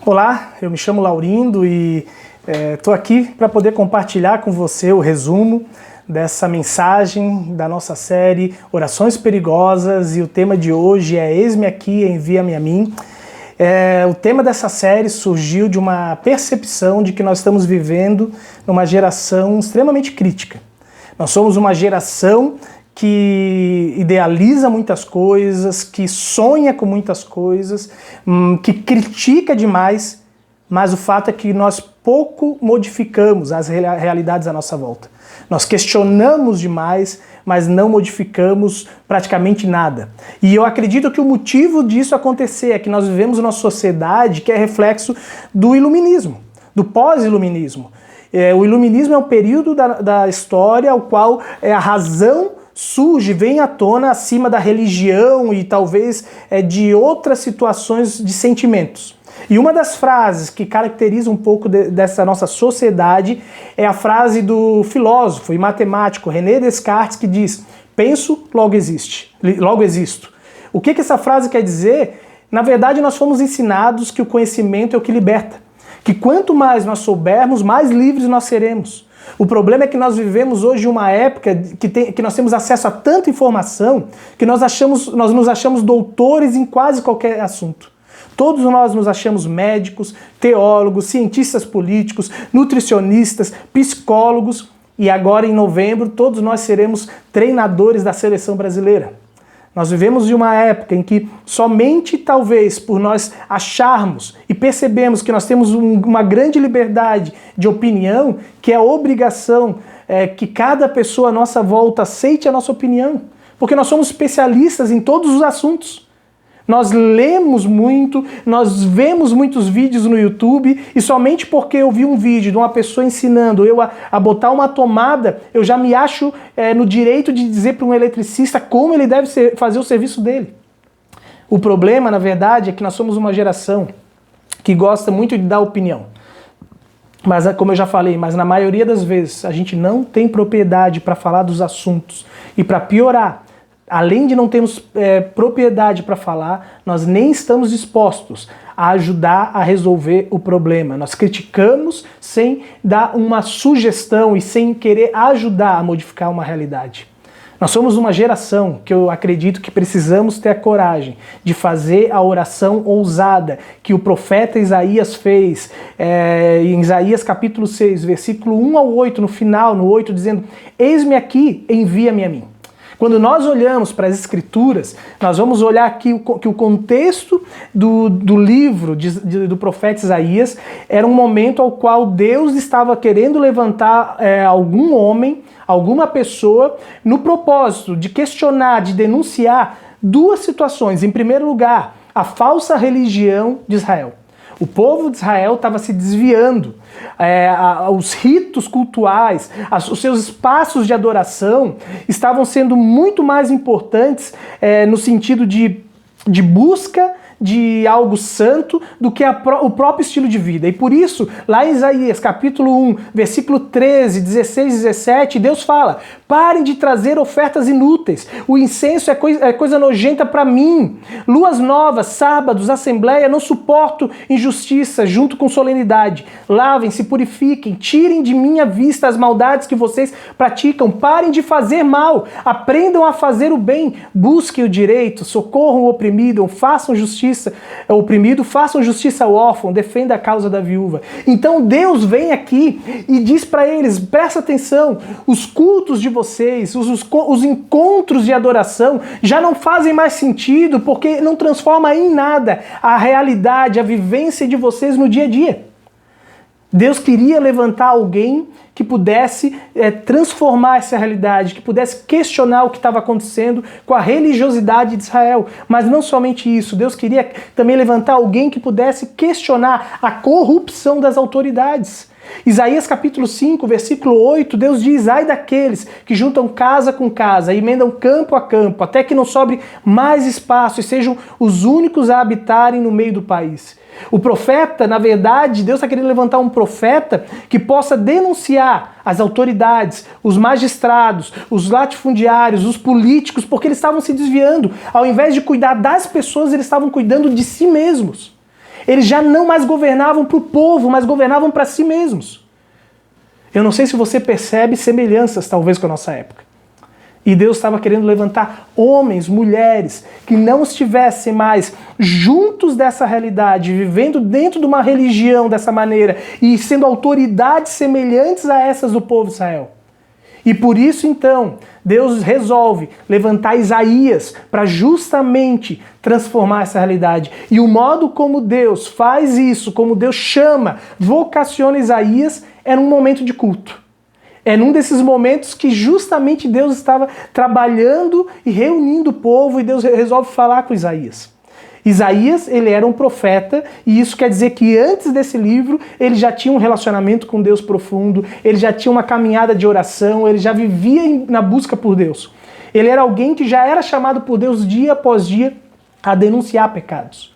Olá, eu me chamo Laurindo e estou aqui para poder compartilhar com você o resumo dessa mensagem da nossa série Orações Perigosas, e o tema de hoje é Eis-me aqui, envia-me a mim. O tema dessa série surgiu de uma percepção de que nós estamos vivendo numa geração extremamente crítica. Nós somos uma geração que idealiza muitas coisas, que sonha com muitas coisas, que critica demais, mas o fato é que nós pouco modificamos as realidades à nossa volta. Nós questionamos demais, mas não modificamos praticamente nada. E eu acredito que o motivo disso acontecer é que nós vivemos uma sociedade que é reflexo do iluminismo, do pós-iluminismo. O iluminismo é um período da história ao qual a razão surge, vem à tona acima da religião e talvez de outras situações de sentimentos. E uma das frases que caracteriza um pouco dessa nossa sociedade é a frase do filósofo e matemático René Descartes, que diz: penso, logo existo. O que essa frase quer dizer? Na verdade, nós fomos ensinados que o conhecimento é o que liberta, que quanto mais nós soubermos, mais livres nós seremos. O problema é que nós vivemos hoje uma época que nós temos acesso a tanta informação que nós nos achamos doutores em quase qualquer assunto. Todos nós nos achamos médicos, teólogos, cientistas políticos, nutricionistas, psicólogos, e agora em novembro todos nós seremos treinadores da seleção brasileira. Nós vivemos de uma época em que somente talvez por nós acharmos e percebemos que nós temos uma grande liberdade de opinião, que é a obrigação que cada pessoa à nossa volta aceite a nossa opinião, porque nós somos especialistas em todos os assuntos. Nós lemos muito, nós vemos muitos vídeos no YouTube, e somente porque eu vi um vídeo de uma pessoa ensinando eu a botar uma tomada, eu já me acho no direito de dizer para um eletricista como ele deve fazer o serviço dele. O problema, na verdade, é que nós somos uma geração que gosta muito de dar opinião. Mas, como eu já falei, mas na maioria das vezes a gente não tem propriedade para falar dos assuntos. E para piorar, além de não termos propriedade para falar, nós nem estamos dispostos a ajudar a resolver o problema. Nós criticamos sem dar uma sugestão e sem querer ajudar a modificar uma realidade. Nós somos uma geração que eu acredito que precisamos ter a coragem de fazer a oração ousada que o profeta Isaías fez, em Isaías capítulo 6, versículo 1 ao 8, no final, no 8, dizendo: eis-me aqui, envia-me a mim. Quando nós olhamos para as Escrituras, nós vamos olhar aqui que o contexto do livro do profeta Isaías era um momento ao qual Deus estava querendo levantar algum homem, alguma pessoa, no propósito de questionar, de denunciar duas situações. Em primeiro lugar, a falsa religião de Israel. O povo de Israel estava se desviando, os ritos cultuais, os seus espaços de adoração estavam sendo muito mais importantes no sentido de busca de algo santo do que o próprio estilo de vida. E por isso, lá em Isaías capítulo 1, versículo 13, 16 e 17, Deus fala: parem de trazer ofertas inúteis, o incenso é coisa nojenta para mim, luas novas, sábados, assembleia, não suporto injustiça junto com solenidade. Lavem-se, purifiquem, tirem de minha vista as maldades que vocês praticam, parem de fazer mal, aprendam a fazer o bem, busquem o direito, socorram o oprimido, façam justiça ao oprimido, façam justiça ao órfão, defenda a causa da viúva. Então Deus vem aqui e diz para eles: presta atenção, os cultos de vocês, os encontros de adoração já não fazem mais sentido, porque não transforma em nada a realidade, a vivência de vocês no dia a dia. Deus queria levantar alguém que pudesse transformar essa realidade, que pudesse questionar o que estava acontecendo com a religiosidade de Israel. Mas não somente isso, Deus queria também levantar alguém que pudesse questionar a corrupção das autoridades. Isaías capítulo 5, versículo 8, Deus diz: ai daqueles que juntam casa com casa, emendam campo a campo, até que não sobre mais espaço e sejam os únicos a habitarem no meio do país. O profeta, na verdade, Deus está querendo levantar um profeta que possa denunciar as autoridades, os magistrados, os latifundiários, os políticos, porque eles estavam se desviando. Ao invés de cuidar das pessoas, eles estavam cuidando de si mesmos. Eles já não mais governavam para o povo, mas governavam para si mesmos. Eu não sei se você percebe semelhanças, talvez, com a nossa época. E Deus estava querendo levantar homens, mulheres, que não estivessem mais juntos dessa realidade, vivendo dentro de uma religião dessa maneira e sendo autoridades semelhantes a essas do povo de Israel. E por isso, então, Deus resolve levantar Isaías para justamente transformar essa realidade. E o modo como Deus faz isso, como Deus chama, vocaciona Isaías, era um momento de culto. É num desses momentos que justamente Deus estava trabalhando e reunindo o povo e Deus resolve falar com Isaías. Isaías, ele era um profeta e isso quer dizer que antes desse livro ele já tinha um relacionamento com Deus profundo, ele já tinha uma caminhada de oração, ele já vivia na busca por Deus. Ele era alguém que já era chamado por Deus dia após dia a denunciar pecados.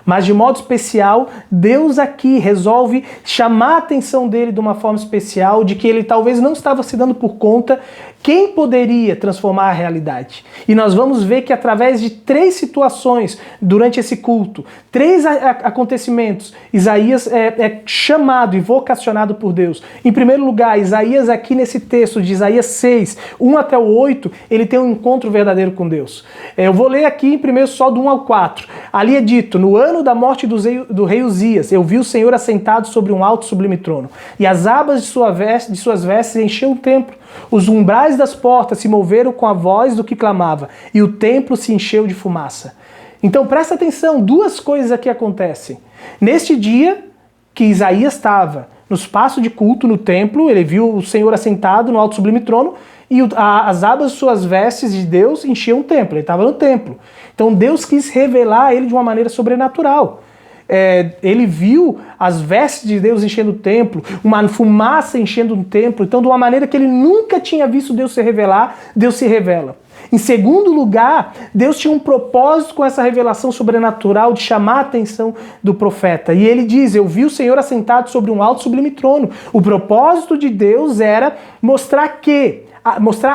Mas de modo especial, Deus aqui resolve chamar a atenção dele de uma forma especial, de que ele talvez não estava se dando por conta quem poderia transformar a realidade. E nós vamos ver que através de 3 situações durante esse culto, 3 acontecimentos, Isaías é chamado e vocacionado por Deus. Em primeiro lugar, Isaías aqui nesse texto de Isaías 6, 1 até o 8, ele tem um encontro verdadeiro com Deus. Eu vou ler aqui primeiro só do 1 ao 4. Ali é dito: no ano da morte do rei Uzias, eu vi o Senhor assentado sobre um alto e sublime trono, e as abas de suas vestes encheu o templo. Os umbrais das portas se moveram com a voz do que clamava, e o templo se encheu de fumaça. Então presta atenção, 2 coisas aqui acontecem. Neste dia que Isaías estava no espaço de culto no templo, ele viu o Senhor assentado no alto e sublime trono, e as abas de suas vestes de Deus enchiam o templo, ele estava no templo. Então Deus quis revelar a ele de uma maneira sobrenatural. Ele viu as vestes de Deus enchendo o templo, uma fumaça enchendo o templo, então de uma maneira que ele nunca tinha visto Deus se revelar, Deus se revela. Em segundo lugar, Deus tinha um propósito com essa revelação sobrenatural de chamar a atenção do profeta. E ele diz: eu vi o Senhor assentado sobre um alto e sublime trono. O propósito de Deus era mostrar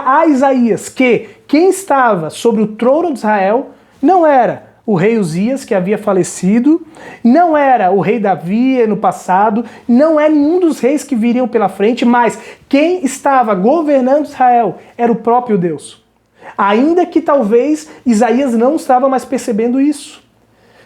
a Isaías que quem estava sobre o trono de Israel não era o rei Uzias, que havia falecido, não era o rei Davi no passado, não é nenhum dos reis que viriam pela frente, mas quem estava governando Israel era o próprio Deus. Ainda que talvez Isaías não estava mais percebendo isso.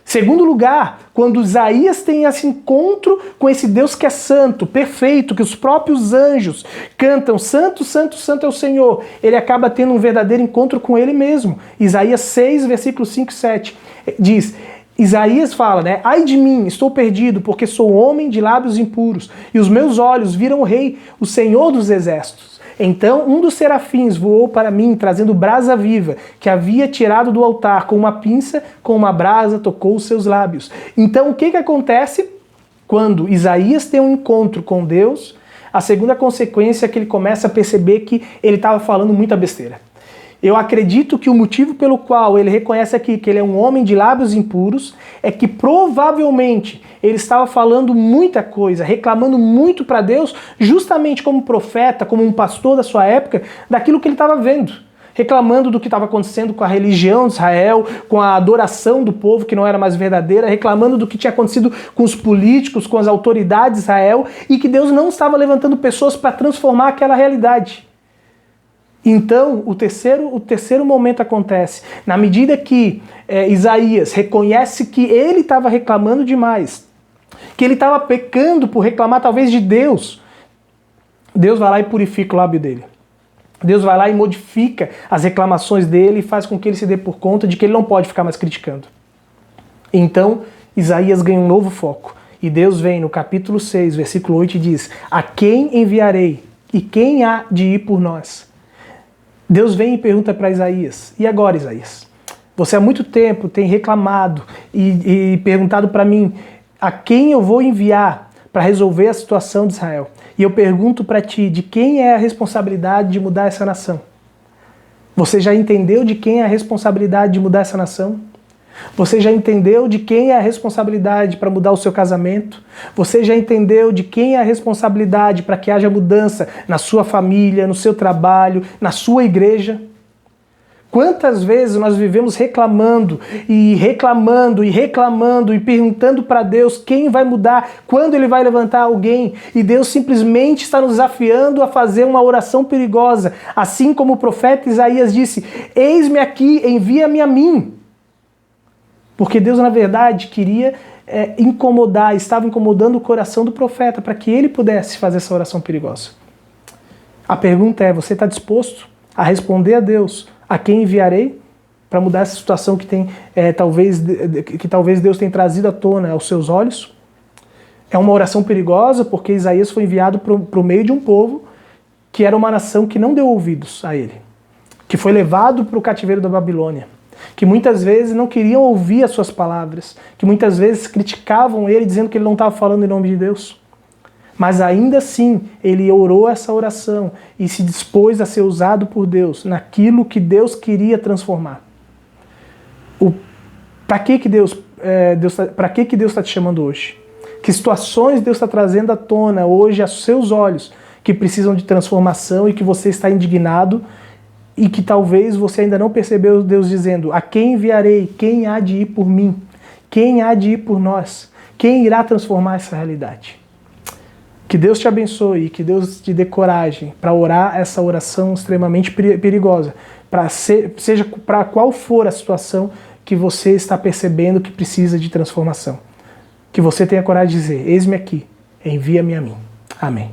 Segundo lugar, quando Isaías tem esse encontro com esse Deus que é santo, perfeito, que os próprios anjos cantam, santo, santo, santo é o Senhor, ele acaba tendo um verdadeiro encontro com ele mesmo. Isaías 6, versículos 5 e 7, diz: Isaías fala, ai de mim, estou perdido, porque sou homem de lábios impuros, e os meus olhos viram o Rei, o Senhor dos exércitos. Então um dos serafins voou para mim, trazendo brasa viva, que havia tirado do altar, com uma pinça, com uma brasa, tocou os seus lábios. Então o que acontece? Quando Isaías tem um encontro com Deus, a segunda consequência é que ele começa a perceber que ele estava falando muita besteira. Eu acredito que o motivo pelo qual ele reconhece aqui que ele é um homem de lábios impuros é que provavelmente ele estava falando muita coisa, reclamando muito para Deus, justamente como profeta, como um pastor da sua época, daquilo que ele estava vendo. Reclamando do que estava acontecendo com a religião de Israel, com a adoração do povo que não era mais verdadeira, reclamando do que tinha acontecido com os políticos, com as autoridades de Israel, e que Deus não estava levantando pessoas para transformar aquela realidade. Então, o terceiro momento acontece. Na medida que Isaías reconhece que ele estava reclamando demais, que ele estava pecando por reclamar talvez de Deus, Deus vai lá e purifica o lábio dele. Deus vai lá e modifica as reclamações dele e faz com que ele se dê por conta de que ele não pode ficar mais criticando. Então, Isaías ganha um novo foco. E Deus vem no capítulo 6, versículo 8 e diz: a quem enviarei e quem há de ir por nós? Deus vem e pergunta para Isaías: e agora, Isaías? Você há muito tempo tem reclamado e perguntado para mim a quem eu vou enviar para resolver a situação de Israel. E eu pergunto para ti, de quem é a responsabilidade de mudar essa nação? Você já entendeu de quem é a responsabilidade de mudar essa nação? Você já entendeu de quem é a responsabilidade para mudar o seu casamento? Você já entendeu de quem é a responsabilidade para que haja mudança na sua família, no seu trabalho, na sua igreja? Quantas vezes nós vivemos reclamando e reclamando e reclamando e perguntando para Deus quem vai mudar, quando Ele vai levantar alguém, e Deus simplesmente está nos desafiando a fazer uma oração perigosa, assim como o profeta Isaías disse: eis-me aqui, envia-me a mim. Porque Deus, na verdade, queria estava incomodando o coração do profeta para que ele pudesse fazer essa oração perigosa. A pergunta é: você está disposto a responder a Deus: a quem enviarei? Para mudar essa situação que talvez Deus tenha trazido à tona aos seus olhos? É uma oração perigosa porque Isaías foi enviado para o meio de um povo que era uma nação que não deu ouvidos a ele, que foi levado para o cativeiro da Babilônia, que muitas vezes não queriam ouvir as suas palavras, que muitas vezes criticavam ele dizendo que ele não estava falando em nome de Deus. Mas ainda assim, ele orou essa oração e se dispôs a ser usado por Deus naquilo que Deus queria transformar. Para que Deus está te chamando hoje? Que situações Deus está trazendo à tona hoje aos seus olhos que precisam de transformação e que você está indignado e que talvez você ainda não percebeu Deus dizendo: a quem enviarei? Quem há de ir por mim? Quem há de ir por nós? Quem irá transformar essa realidade? Que Deus te abençoe e que Deus te dê coragem para orar essa oração extremamente perigosa, seja para qual for a situação que você está percebendo que precisa de transformação. Que você tenha coragem de dizer: eis-me aqui, envia-me a mim. Amém.